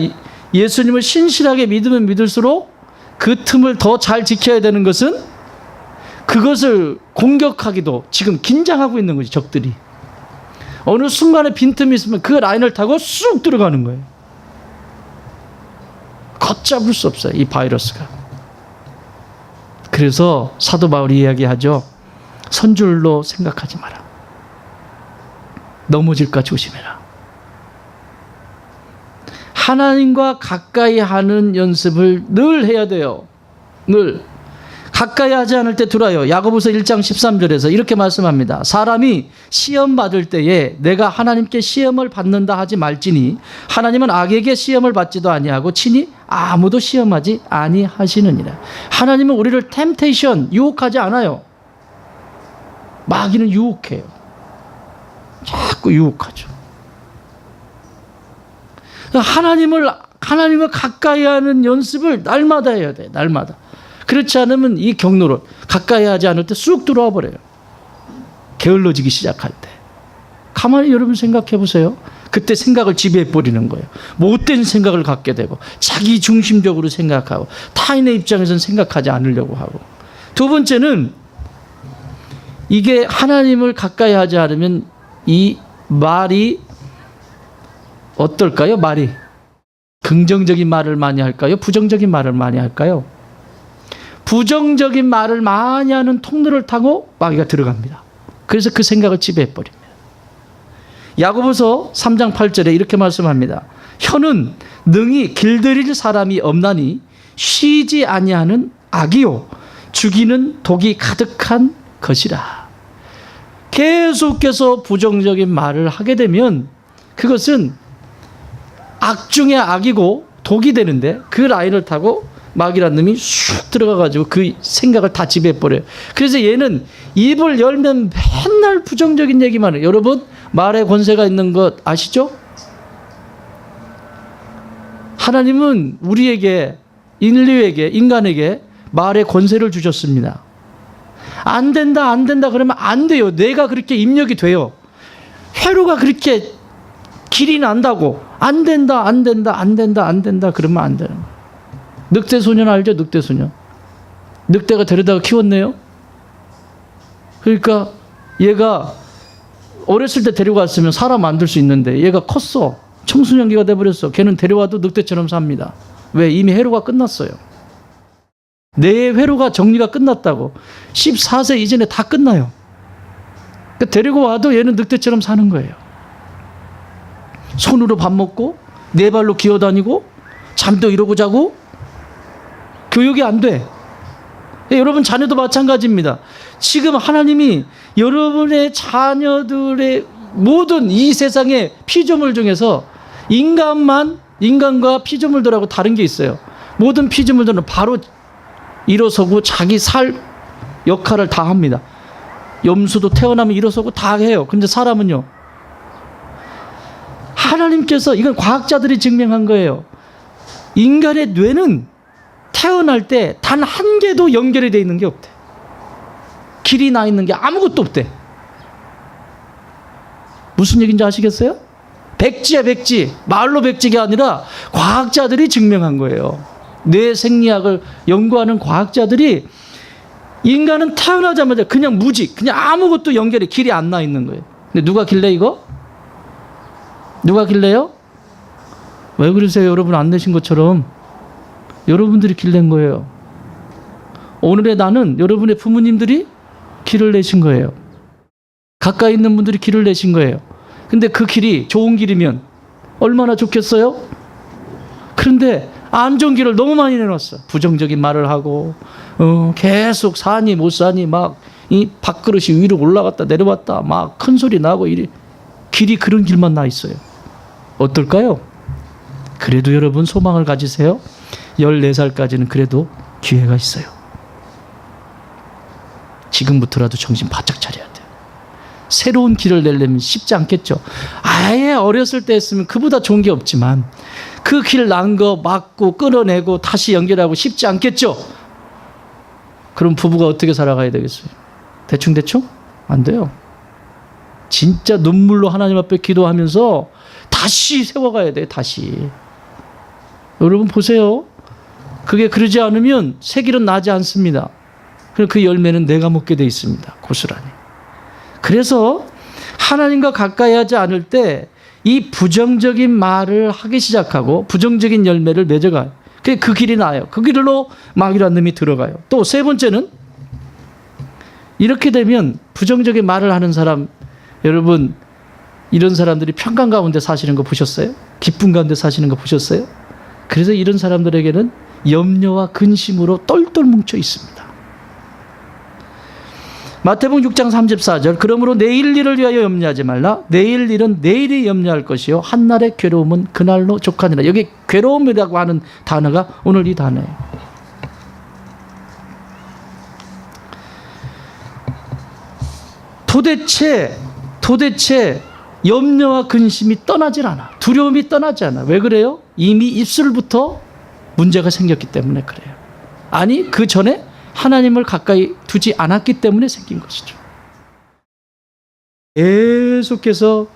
예수님을 신실하게 믿으면 믿을수록 그 틈을 더 잘 지켜야 되는 것은 그것을 공격하기도 지금 긴장하고 있는 거지, 적들이. 어느 순간에 빈틈이 있으면 그 라인을 타고 쑥 들어가는 거예요. 걷잡을 수 없어요, 이 바이러스가. 그래서 사도 바울이 이야기하죠. 선줄로 생각하지 마라. 넘어질까 조심해라. 하나님과 가까이 하는 연습을 늘 해야 돼요. 늘. 가까이 하지 않을 때 두려워요. 야고보서 1장 13절에서 이렇게 말씀합니다. 사람이 시험 받을 때에 내가 하나님께 시험을 받는다 하지 말지니 하나님은 악에게 시험을 받지도 아니하고 친히 아무도 시험하지 아니하시느니라. 하나님은 우리를 템테이션, 유혹하지 않아요. 마귀는 유혹해요. 자꾸 유혹하죠. 하나님을 가까이 하는 연습을 날마다 해야 돼. 날마다. 그렇지 않으면 이 경로를 가까이 하지 않을 때 쑥 들어와 버려요. 게을러지기 시작할 때. 가만히 여러분 생각해 보세요. 그때 생각을 지배해 버리는 거예요. 못된 생각을 갖게 되고 자기 중심적으로 생각하고 타인의 입장에서는 생각하지 않으려고 하고. 두 번째는 이게 하나님을 가까이 하지 않으면 이 말이 어떨까요? 말이 긍정적인 말을 많이 할까요? 부정적인 말을 많이 할까요? 부정적인 말을 많이 하는 통로를 타고 마귀가 들어갑니다. 그래서 그 생각을 지배해버립니다. 야고보서 3장 8절에 이렇게 말씀합니다. 혀는 능히 길들일 사람이 없나니 쉬지 아니하는 악이요 죽이는 독이 가득한 것이라. 계속해서 부정적인 말을 하게 되면 그것은 악 중의 악이고 독이 되는데 그 라인을 타고 마귀란 놈이 쑥 들어가가지고 그 생각을 다 지배해버려요. 그래서 얘는 입을 열면 맨날 부정적인 얘기만 해요. 여러분, 말에 권세가 있는 것 아시죠? 하나님은 우리에게, 인류에게, 인간에게 말에 권세를 주셨습니다. 안 된다, 안 된다 그러면 안 돼요. 뇌가 그렇게 입력이 돼요. 회로가 그렇게 길이 난다고. 안 된다, 안 된다, 안 된다, 안 된다 그러면 안 되는 거예요. 늑대 소년 알죠? 늑대 소년. 늑대가 데려다가 키웠네요. 그러니까 얘가 어렸을 때 데려갔으면 사람 만들 수 있는데 얘가 컸어. 청소년기가 돼버렸어. 걔는 데려와도 늑대처럼 삽니다. 왜? 이미 회로가 끝났어요. 내 회로가 정리가 끝났다고. 14세 이전에 다 끝나요. 그러니까 데리고 와도 얘는 늑대처럼 사는 거예요. 손으로 밥 먹고 네 발로 기어다니고 잠도 이러고 자고 교육이 안 돼. 여러분 자녀도 마찬가지입니다. 지금 하나님이 여러분의 자녀들의 모든 이 세상의 피조물 중에서 인간과 피조물들하고 다른 게 있어요. 모든 피조물들은 바로 일어서고 자기 살 역할을 다 합니다. 염소도 태어나면 일어서고 다 해요. 근데 사람은요. 하나님께서, 이건 과학자들이 증명한 거예요. 인간의 뇌는 태어날 때 단 한 개도 연결이 되어 있는 게 없대. 길이 나 있는 게 아무것도 없대. 무슨 얘기인지 아시겠어요? 백지야, 백지. 말로 백지가 아니라 과학자들이 증명한 거예요. 뇌 생리학을 연구하는 과학자들이 인간은 태어나자마자 그냥 무지, 그냥 아무것도 연결이, 길이 안 나 있는 거예요. 근데 누가 길래 이거? 누가 길래요? 왜 그러세요? 여러분 안 내신 것처럼. 여러분들이 길 낸 거예요. 오늘의 나는 여러분의 부모님들이 길을 내신 거예요. 가까이 있는 분들이 길을 내신 거예요. 근데 그 길이 좋은 길이면 얼마나 좋겠어요? 그런데 안 좋은 길을 너무 많이 내놨어. 부정적인 말을 하고 계속 사니 못 사니 막 이 밥그릇이 위로 올라갔다 내려왔다 막 큰 소리 나고 이래. 길이 그런 길만 나 있어요. 어떨까요? 그래도 여러분 소망을 가지세요. 14살까지는 그래도 기회가 있어요. 지금부터라도 정신 바짝 차려야 돼요. 새로운 길을 내려면 쉽지 않겠죠. 아예 어렸을 때 했으면 그보다 좋은 게 없지만 그 길 난 거 막고 끌어내고 다시 연결하고 쉽지 않겠죠. 그럼 부부가 어떻게 살아가야 되겠어요? 대충대충? 안 돼요. 진짜 눈물로 하나님 앞에 기도하면서 다시 세워가야 돼요. 다시. 여러분 보세요. 그게 그러지 않으면 새 길은 나지 않습니다. 그 열매는 내가 먹게 돼 있습니다. 고스란히. 그래서 하나님과 가까이 하지 않을 때 이 부정적인 말을 하기 시작하고 부정적인 열매를 맺어가요. 그 길이 나요. 그 길로 마귀라는 놈이 들어가요. 또 세 번째는 이렇게 되면 부정적인 말을 하는 사람, 여러분 이런 사람들이 평강 가운데 사시는 거 보셨어요? 기쁨 가운데 사시는 거 보셨어요? 그래서 이런 사람들에게는 염려와 근심으로 똘똘 뭉쳐 있습니다. 마태복음 6장 34절 그러므로 내일 일을 위하여 염려하지 말라. 내일 일은 내일이 염려할 것이요 한날의 괴로움은 그날로 족하니라. 여기 괴로움이라고 하는 단어가 오늘 이 단어예요. 도대체 염려와 근심이 떠나질 않아. 두려움이 떠나지 않아. 왜 그래요? 이미 입술부터 문제가 생겼기 때문에 그래요. 아니 그 전에 하나님을 가까이 두지 않았기 때문에 생긴 것이죠. 계속해서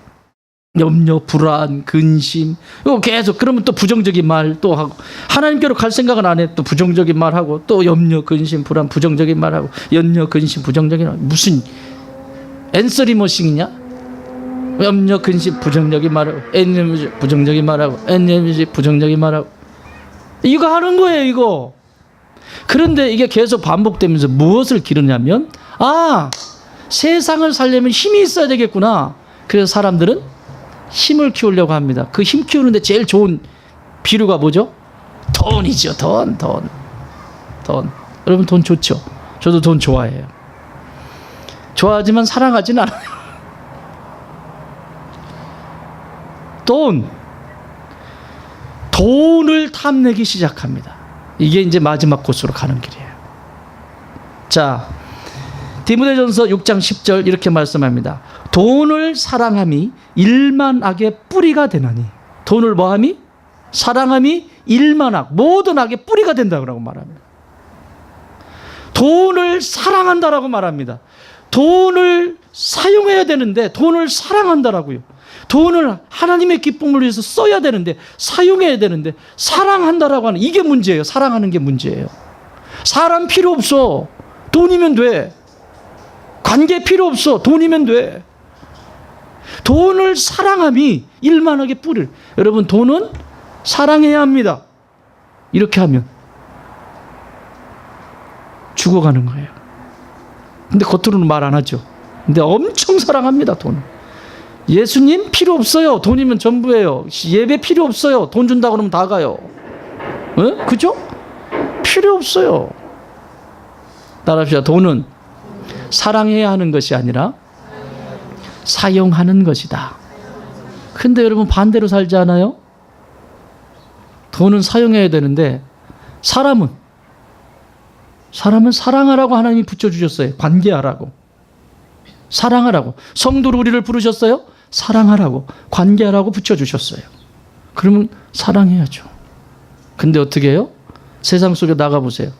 염려, 불안, 근심 이거 계속 그러면 또 부정적인 말 또 하고 하나님께로 갈 생각은 안 해. 또 부정적인 말하고 또 염려, 근심, 불안, 부정적인 말하고 염려, 근심, 부정적인 말 무슨 앤서리 머신이냐? 염려, 근심, 부정적인 말하고 엔념지 부정적인 말하고 엔념지 부정적인 말하고 이거 하는 거예요 이거. 그런데 이게 계속 반복되면서 무엇을 기르냐면 세상을 살려면 힘이 있어야 되겠구나. 그래서 사람들은 힘을 키우려고 합니다. 그 힘 키우는데 제일 좋은 비료가 뭐죠? 돈이죠. 돈. 여러분 돈 좋죠? 저도 돈 좋아해요. 좋아하지만 사랑하지는 않아요. 돈을 탐내기 시작합니다. 이게 이제 마지막 곳으로 가는 길이에요. 자, 디모데전서 6장 10절 이렇게 말씀합니다. 돈을 사랑함이 일만 악의 뿌리가 되나니. 돈을 뭐함이? 사랑함이 일만 악, 모든 악의 뿌리가 된다고 말합니다. 돈을 사랑한다라고 말합니다. 돈을 사용해야 되는데 돈을 사랑한다라고요. 돈을 하나님의 기쁨을 위해서 써야 되는데 사용해야 되는데 사랑한다라고 하는 이게 문제예요. 사랑하는 게 문제예요. 사람 필요 없어. 돈이면 돼. 관계 필요 없어. 돈이면 돼. 돈을 사랑함이 일만하게 뿌릴. 여러분 돈은 사랑해야 합니다. 이렇게 하면 죽어가는 거예요. 근데 겉으로는 말 안 하죠. 근데 엄청 사랑합니다. 돈을. 예수님 필요 없어요. 돈이면 전부예요. 예배 필요 없어요. 돈 준다 그러면 다 가요. 그죠? 필요 없어요. 따라합시다. 돈은 사랑해야 하는 것이 아니라 사용하는 것이다. 근데 여러분 반대로 살지 않아요? 돈은 사용해야 되는데 사람은 사람은 사랑하라고 하나님이 붙여주셨어요. 관계하라고. 사랑하라고. 성도로 우리를 부르셨어요. 사랑하라고. 관계하라고 붙여주셨어요. 그러면 사랑해야죠. 근데 어떻게 해요? 세상 속에 나가보세요.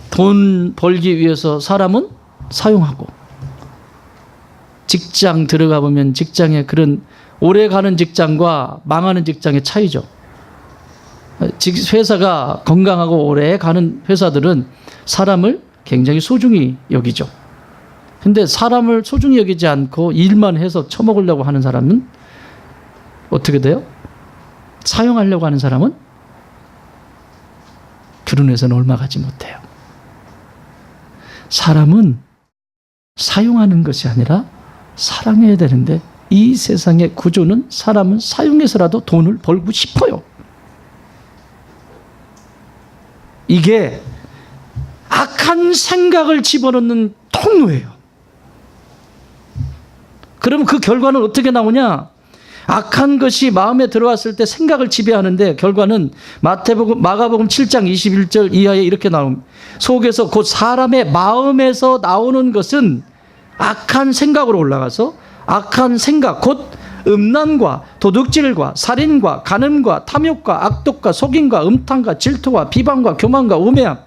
돈 벌기 위해서 사람은 사용하고, 직장 들어가 보면 직장에 그런 오래 가는 직장과 망하는 직장의 차이죠. 회사가 건강하고 오래 가는 회사들은 사람을 굉장히 소중히 여기죠. 근데 사람을 소중히 여기지 않고 일만 해서 처먹으려고 하는 사람은 어떻게 돼요? 사용하려고 하는 사람은 그런 회사는 얼마 가지 못해요. 사람은 사용하는 것이 아니라 사랑해야 되는데, 이 세상의 구조는 사람은 사용해서라도 돈을 벌고 싶어요. 이게 악한 생각을 집어넣는 통로예요. 그럼 그 결과는 어떻게 나오냐? 악한 것이 마음에 들어왔을 때 생각을 지배하는데, 결과는 마가복음 7장 21절 이하에 이렇게 나옵니다. 속에서 곧 사람의 마음에서 나오는 것은 악한 생각으로 올라가서, 악한 생각 곧 음란과 도둑질과 살인과 간음과 탐욕과 악독과 속임과 음탕과 질투와 비방과 교만과 우매함,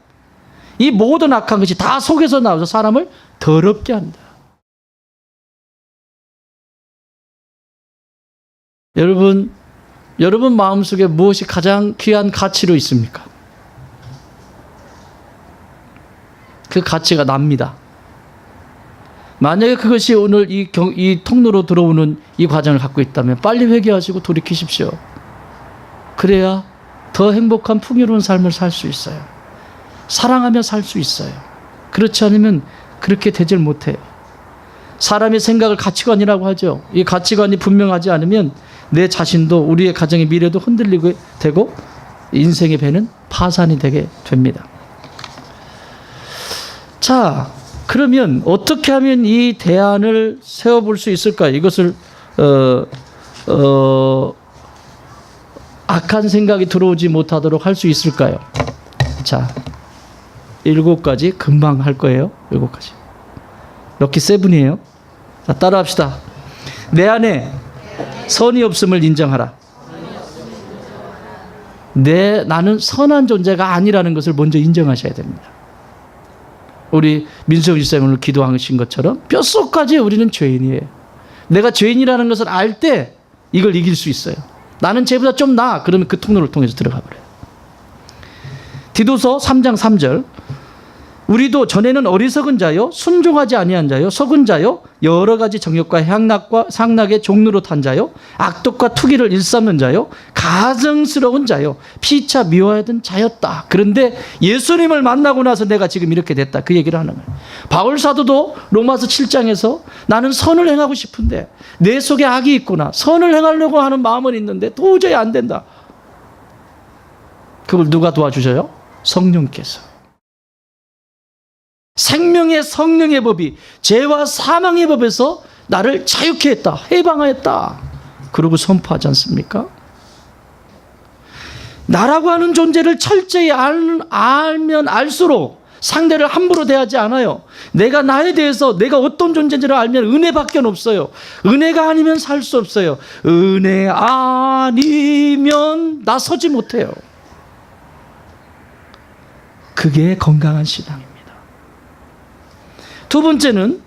이 모든 악한 것이 다 속에서 나와서 사람을 더럽게 한다. 여러분 마음속에 무엇이 가장 귀한 가치로 있습니까? 그 가치가 납니다. 만약에 그것이 오늘 이 통로로 들어오는 이 과정을 갖고 있다면 빨리 회개하시고 돌이키십시오. 그래야 더 행복한 풍요로운 삶을 살 수 있어요. 사랑하며 살 수 있어요. 그렇지 않으면 그렇게 되질 못해요. 사람의 생각을 가치관이라고 하죠. 이 가치관이 분명하지 않으면 내 자신도 우리의 가정의 미래도 흔들리게 되고 인생의 배는 파산이 되게 됩니다. 자, 그러면 어떻게 하면 이 대안을 세워볼 수 있을까요? 이것을 악한 생각이 들어오지 못하도록 할 수 있을까요? 자, 7가지 금방 할 거예요. 7가지. 럭키 7이에요. 자, 따라합시다. 내 안에 선이 없음을 인정하라. 나는 선한 존재가 아니라는 것을 먼저 인정하셔야 됩니다. 우리 민수영 집사님 오늘 기도하신 것처럼 뼛속까지 우리는 죄인이에요. 내가 죄인이라는 것을 알 때 이걸 이길 수 있어요. 나는 쟤보다 좀 나아. 그러면 그 통로를 통해서 들어가 버려요. 디도서 3장 3절. 우리도 전에는 어리석은 자요, 순종하지 아니한 자요, 속은 자요, 여러 가지 정욕과 향락과 상락의 종로로 탄 자요, 악독과 투기를 일삼는 자요, 가증스러운 자요, 피차 미워하던 자였다. 그런데 예수님을 만나고 나서 내가 지금 이렇게 됐다. 그 얘기를 하는 거예요. 바울 사도도 로마서 7장에서 나는 선을 행하고 싶은데 내 속에 악이 있구나. 선을 행하려고 하는 마음은 있는데 도저히 안 된다. 그걸 누가 도와주셔요? 성령께서. 생명의 성령의 법이 죄와 사망의 법에서 나를 자유케 했다. 해방하였다. 그러고 선포하지 않습니까? 나라고 하는 존재를 철저히 알면 알수록 상대를 함부로 대하지 않아요. 내가 나에 대해서 내가 어떤 존재인지를 알면 은혜밖에 없어요. 은혜가 아니면 살 수 없어요. 은혜 아니면 나서지 못해요. 그게 건강한 신앙입니다. 두 번째는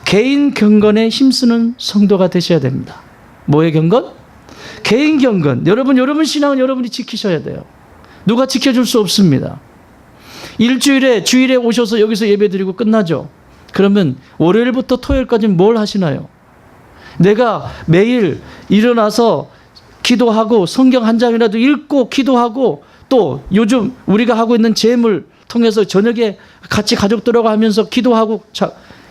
개인 경건에 힘쓰는 성도가 되셔야 됩니다. 뭐의 경건? 개인 경건. 여러분 신앙은 여러분이 지키셔야 돼요. 누가 지켜줄 수 없습니다. 일주일에 주일에 오셔서 여기서 예배드리고 끝나죠. 그러면 월요일부터 토요일까지는 뭘 하시나요? 내가 매일 일어나서 기도하고 성경 한 장이라도 읽고 기도하고, 또 요즘 우리가 하고 있는 제물 통해서 저녁에 같이 가족들하고 하면서 기도하고,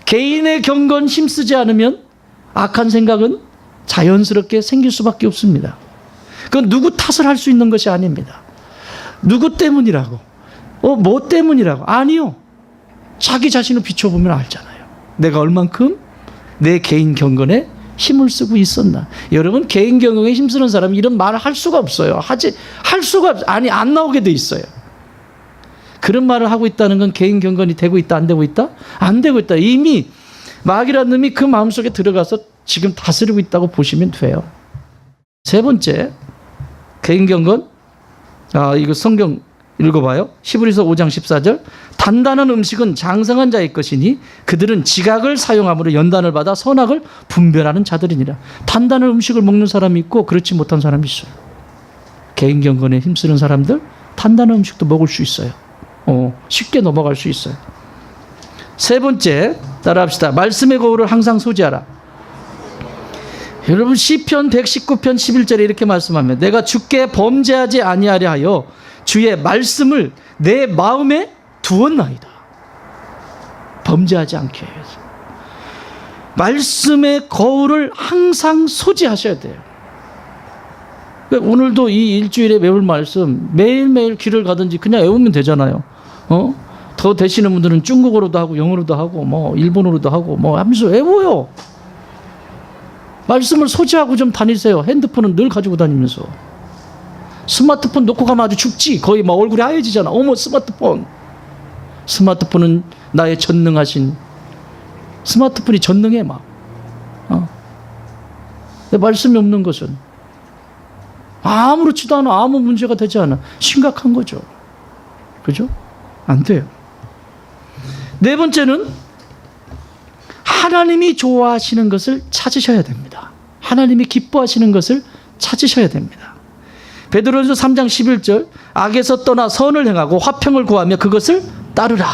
개인의 경건 힘쓰지 않으면 악한 생각은 자연스럽게 생길 수밖에 없습니다. 그건 누구 탓을 할 수 있는 것이 아닙니다. 누구 때문이라고, 뭐 때문이라고, 아니요. 자기 자신을 비춰보면 알잖아요. 내가 얼만큼 내 개인 경건에 힘을 쓰고 있었나. 여러분, 개인 경건에 힘쓰는 사람이 이런 말을 할 수가 없어요. 할 수가 안 나오게 돼 있어요. 그런 말을 하고 있다는 건 개인 경건이 되고 있다, 안 되고 있다? 안 되고 있다. 이미 마귀라는 놈이 그 마음속에 들어가서 지금 다스리고 있다고 보시면 돼요. 세 번째, 개인 경건. 이거 성경 읽어봐요. 히브리서 5장 14절. 단단한 음식은 장성한 자의 것이니 그들은 지각을 사용함으로 연단을 받아 선악을 분별하는 자들이니라. 단단한 음식을 먹는 사람이 있고 그렇지 못한 사람이 있어요. 개인 경건에 힘쓰는 사람들 단단한 음식도 먹을 수 있어요. 쉽게 넘어갈 수 있어요. 세 번째, 따라합시다. 말씀의 거울을 항상 소지하라. 여러분 시편 119편 11절에 이렇게 말씀하면 내가 주께 범죄하지 아니하려 하여 주의 말씀을 내 마음에 두었나이다. 범죄하지 않게 해서 말씀의 거울을 항상 소지하셔야 돼요. 오늘도 이 일주일에 외울 말씀 매일매일 길을 가든지 그냥 외우면 되잖아요. 더 되시는 분들은 중국어로도 하고 영어로도 하고 뭐 일본어로도 하고 뭐 하면서 외워요. 말씀을 소지하고 좀 다니세요. 핸드폰은 늘 가지고 다니면서. 스마트폰 놓고 가면 아주 죽지. 거의 막 얼굴이 하얘지잖아. 어머 스마트폰. 스마트폰은 나의 전능하신, 스마트폰이 전능해 막. 말씀이 없는 것은 아무렇지도 않아. 아무 문제가 되지 않아. 심각한 거죠. 그죠? 안 돼요. 네 번째는 하나님이 좋아하시는 것을 찾으셔야 됩니다. 하나님이 기뻐하시는 것을 찾으셔야 됩니다. 베드로전서 3장 11절. 악에서 떠나 선을 행하고 화평을 구하며 그것을 따르라.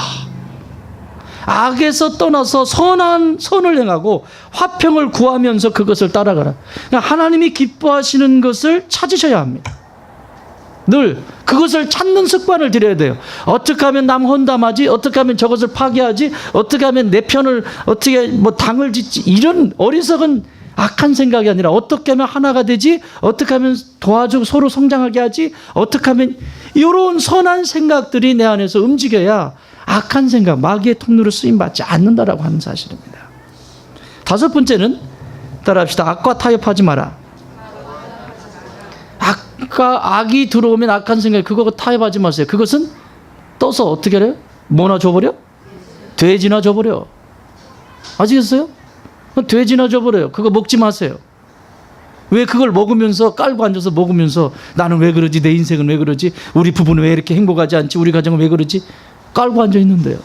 악에서 떠나서 선한 선을 행하고 화평을 구하면서 그것을 따라가라. 그러니까 하나님이 기뻐하시는 것을 찾으셔야 합니다. 늘 그것을 찾는 습관을 들여야 돼요. 어떻게 하면 남 헌담하지? 어떻게 하면 저것을 파괴하지? 어떻게 하면 내 편을 어떻게 뭐 당을 짓지? 이런 어리석은 악한 생각이 아니라 어떻게 하면 하나가 되지? 어떻게 하면 도와주고 서로 성장하게 하지? 어떻게 하면 이런 선한 생각들이 내 안에서 움직여야 악한 생각, 마귀의 통로로 쓰임받지 않는다라고 하는 사실입니다. 다섯 번째는 따라합시다. 악과 타협하지 마라. 악이 들어오면 악한 생각, 그거 타협하지 마세요. 그것은 떠서 어떻게 해요? 뭐나 줘버려? 돼지나 줘버려. 아시겠어요? 돼지나 줘버려요. 그거 먹지 마세요. 왜 그걸 먹으면서 깔고 앉아서 먹으면서 나는 왜 그러지? 내 인생은 왜 그러지? 우리 부부는 왜 이렇게 행복하지 않지? 우리 가정은 왜 그러지? 깔고 앉아 있는데요.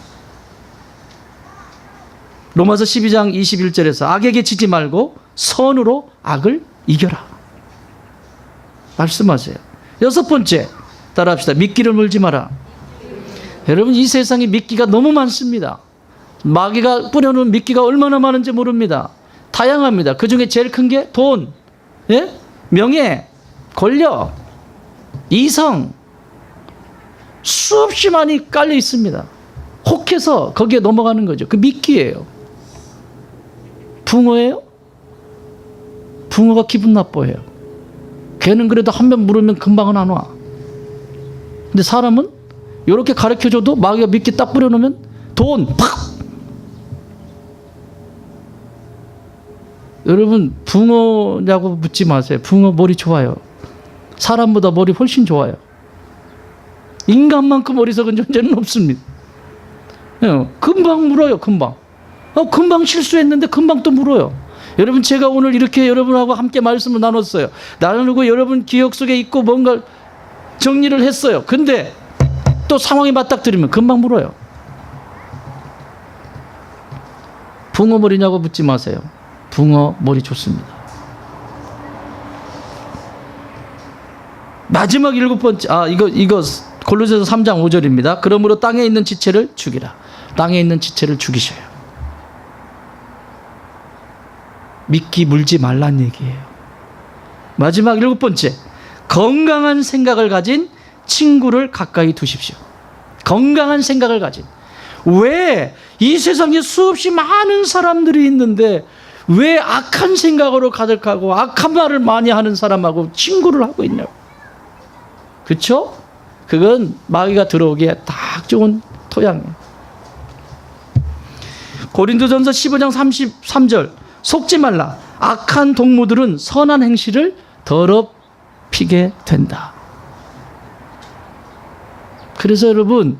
로마서 12장 21절에서 악에게 지지 말고 선으로 악을 이겨라. 말씀하세요. 여섯 번째, 따라합시다. 미끼를 물지 마라. 여러분 이 세상에 미끼가 너무 많습니다. 마귀가 뿌려놓은 미끼가 얼마나 많은지 모릅니다. 다양합니다. 그 중에 제일 큰 게 돈, 명예, 권력, 이성, 수없이 많이 깔려 있습니다. 혹해서 거기에 넘어가는 거죠. 그 미끼예요. 붕어예요? 붕어가 기분 나빠해요. 걔는 그래도 한 번 물으면 금방은 안 와. 근데 사람은 이렇게 가르쳐줘도 마귀가 미끼 딱 뿌려놓으면 돈 팍! 여러분 붕어냐고 묻지 마세요. 붕어 머리 좋아요. 사람보다 머리 훨씬 좋아요. 인간만큼 어리석은 존재는 없습니다. 금방 물어요. 금방. 금방 실수했는데 금방 또 물어요. 여러분 제가 오늘 이렇게 여러분하고 함께 말씀을 나눴어요. 나누고 여러분 기억 속에 있고 뭔가 정리를 했어요. 근데 또 상황이 맞닥뜨리면 금방 물어요. 붕어 머리냐고 묻지 마세요. 붕어 머리 좋습니다. 마지막 일곱 번째, 이거 골로새서 3장 5절입니다. 그러므로 땅에 있는 지체를 죽이라. 땅에 있는 지체를 죽이셔요. 미끼 물지 말란 얘기예요. 마지막 일곱 번째, 건강한 생각을 가진 친구를 가까이 두십시오. 건강한 생각을 가진. 왜 이 세상에 수없이 많은 사람들이 있는데 왜 악한 생각으로 가득하고 악한 말을 많이 하는 사람하고 친구를 하고 있냐고. 그렇죠? 그건 마귀가 들어오기에 딱 좋은 토양이에요. 고린도전서 15장 33절. 속지 말라. 악한 동무들은 선한 행실을 더럽히게 된다. 그래서 여러분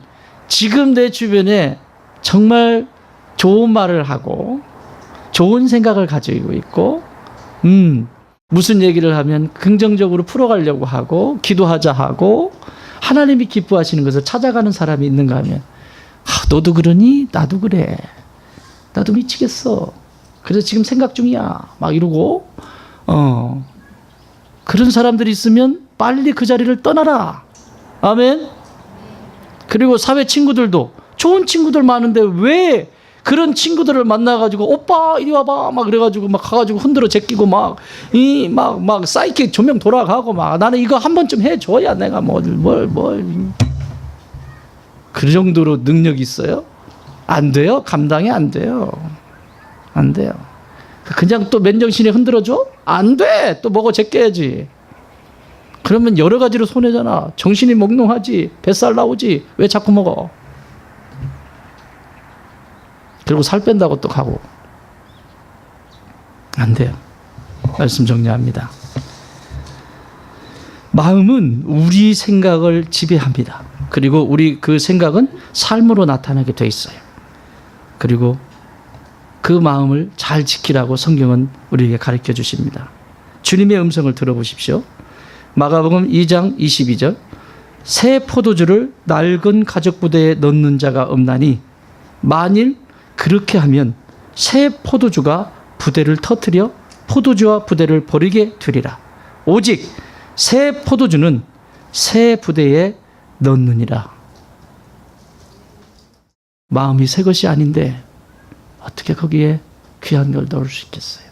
지금 내 주변에 정말 좋은 말을 하고 좋은 생각을 가지고 있고 무슨 얘기를 하면 긍정적으로 풀어가려고 하고 기도하자 하고 하나님이 기뻐하시는 것을 찾아가는 사람이 있는가 하면 너도 그러니? 나도 그래. 나도 미치겠어. 그래서 지금 생각 중이야. 막 이러고 그런 사람들이 있으면 빨리 그 자리를 떠나라. 아멘. 그리고 사회 친구들도 좋은 친구들 많은데 왜 그런 친구들을 만나가지고 오빠 이리 와봐 막 그래가지고 막 가가지고 흔들어 제끼고 막 사이킥 조명 돌아가고 막 나는 이거 한 번쯤 해줘야 내가 그 정도로 능력이 있어요? 안 돼요. 감당이 안 돼요. 안 돼요. 그냥 또 맨정신에 흔들어줘? 안 돼. 또 먹어 제껴야지. 그러면 여러 가지로 손해잖아. 정신이 몽롱하지. 뱃살 나오지. 왜 자꾸 먹어? 그리고 살 뺀다고 또 가고. 안 돼요. 말씀 정리합니다. 마음은 우리 생각을 지배합니다. 그리고 우리 그 생각은 삶으로 나타나게 돼 있어요. 그리고 그 마음을 잘 지키라고 성경은 우리에게 가르쳐 주십니다. 주님의 음성을 들어보십시오. 마가복음 2장 22절 새 포도주를 낡은 가죽 부대에 넣는 자가 없나니 만일 그렇게 하면 새 포도주가 부대를 터뜨려 포도주와 부대를 버리게 되리라. 오직 새 포도주는 새 부대에 넣느니라. 마음이 새 것이 아닌데 어떻게 거기에 귀한 걸 넣을 수 있겠어요?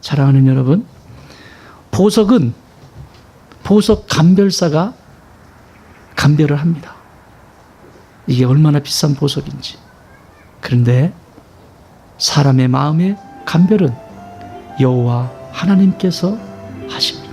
사랑하는 여러분, 보석 감별사가 감별을 합니다. 이게 얼마나 비싼 보석인지. 그런데 사람의 마음의 감별은 여호와 하나님께서 하십니다.